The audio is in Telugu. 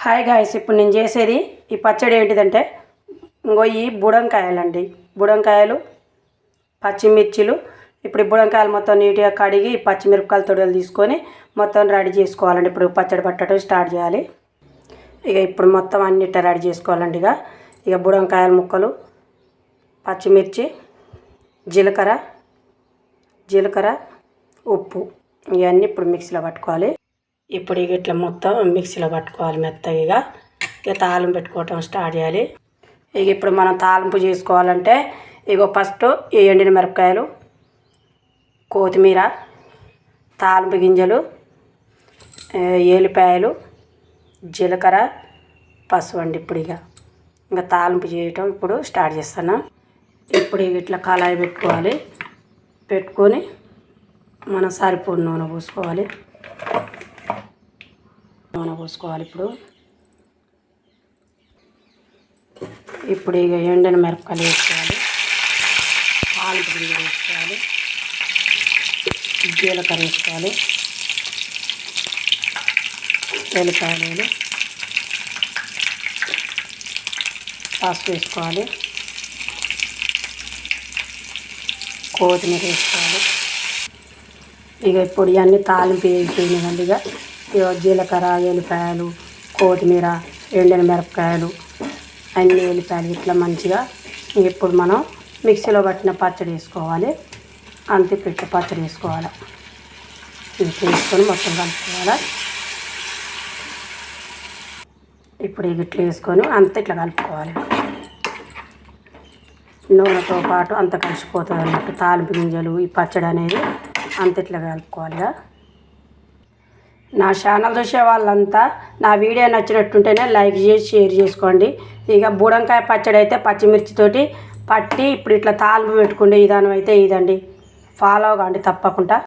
హాయ్ గాయ్స్, ఇప్పుడు నేను చేసేది ఈ పచ్చడి ఏంటిదంటే ఇంకో ఈ బుడంకాయలండి. బుడంకాయలు, పచ్చిమిర్చిలు. ఇప్పుడు ఈ బుడంకాయలు మొత్తం నీట్గా కడిగి పచ్చిమిరపకాయల తొడలు తీసుకొని మొత్తం రెడీ చేసుకోవాలండి. ఇప్పుడు పచ్చడి పట్టడం స్టార్ట్ చేయాలి. ఇప్పుడు మొత్తం అన్నిటి రెడీ చేసుకోవాలండి. ఇక బుడంకాయల ముక్కలు, పచ్చిమిర్చి, జీలకర్ర, ఉప్పు ఇవన్నీ ఇప్పుడు మిక్సీలో పట్టుకోవాలి. ఇప్పుడు ఇట్లా మొత్తం మిక్సీలో పట్టుకోవాలి మెత్తగా. ఇక తాలింపు పెట్టుకోవటం స్టార్ట్ చేయాలి. ఇప్పుడు మనం తాలింపు చేసుకోవాలంటే ఫస్ట్ ఈ ఎండిన మిరపకాయలు, కొత్తిమీర, తాలింపు గింజలు, ఎల్లిపాయలు, జీలకర్ర, పసుపు అండి. ఇప్పుడు ఇంకా తాలింపు చేయటం ఇప్పుడు స్టార్ట్ చేస్తాను. ఇప్పుడు ఇట్లా కళాయి పెట్టుకొని మనం సరిపోయిన నూనె పోసుకోవాలి. ఇప్పుడు ఎండిన మిరపకాయలు వేసుకోవాలి, తాలింపు గింజలు వేసుకోవాలి, జీలకర్ర వేసుకోవాలి, ఎల్లిపాయలు, పసుపు వేసుకోవాలి, కొత్తిమీర వేసుకోవాలి. ఇప్పుడు ఇవన్నీ తాలింపు వేసిపోయినాయండి. జీలకర్ర, ఎల్లిపాయలు, కొత్తిమీర, ఎండిన మిరపకాయలు, అన్ని ఎల్లిపాయలు ఇట్లా మంచిగా ఇప్పుడు మనం మిక్సీలో పట్టిన పచ్చడి వేసుకోవాలి. అంతే పెట్టి పచ్చడి వేసుకోవాలి. వేసుకొని మొత్తం కలుపుకోవాలి. ఇప్పుడు ఇట్లా వేసుకొని ఇట్లా కలుపుకోవాలి. నూనెతో పాటు అంత కలిసిపోతుంది అన్నట్టు. తాలింపు గింజలు, ఈ పచ్చడి అనేది ఇట్లా కలుపుకోవాలి. నా ఛానల్ చూసే వాళ్ళంతా నా వీడియో నచ్చినట్టుంటేనే లైక్ చేసి షేర్ చేసుకోండి. బుడంకాయ పచ్చడి అయితే పచ్చిమిర్చితోటి పట్టి ఇప్పుడు ఇట్లా తాలింపు పెట్టుకునే విధానం అయితే ఇదండి. ఫాలో కాండి తప్పకుండా.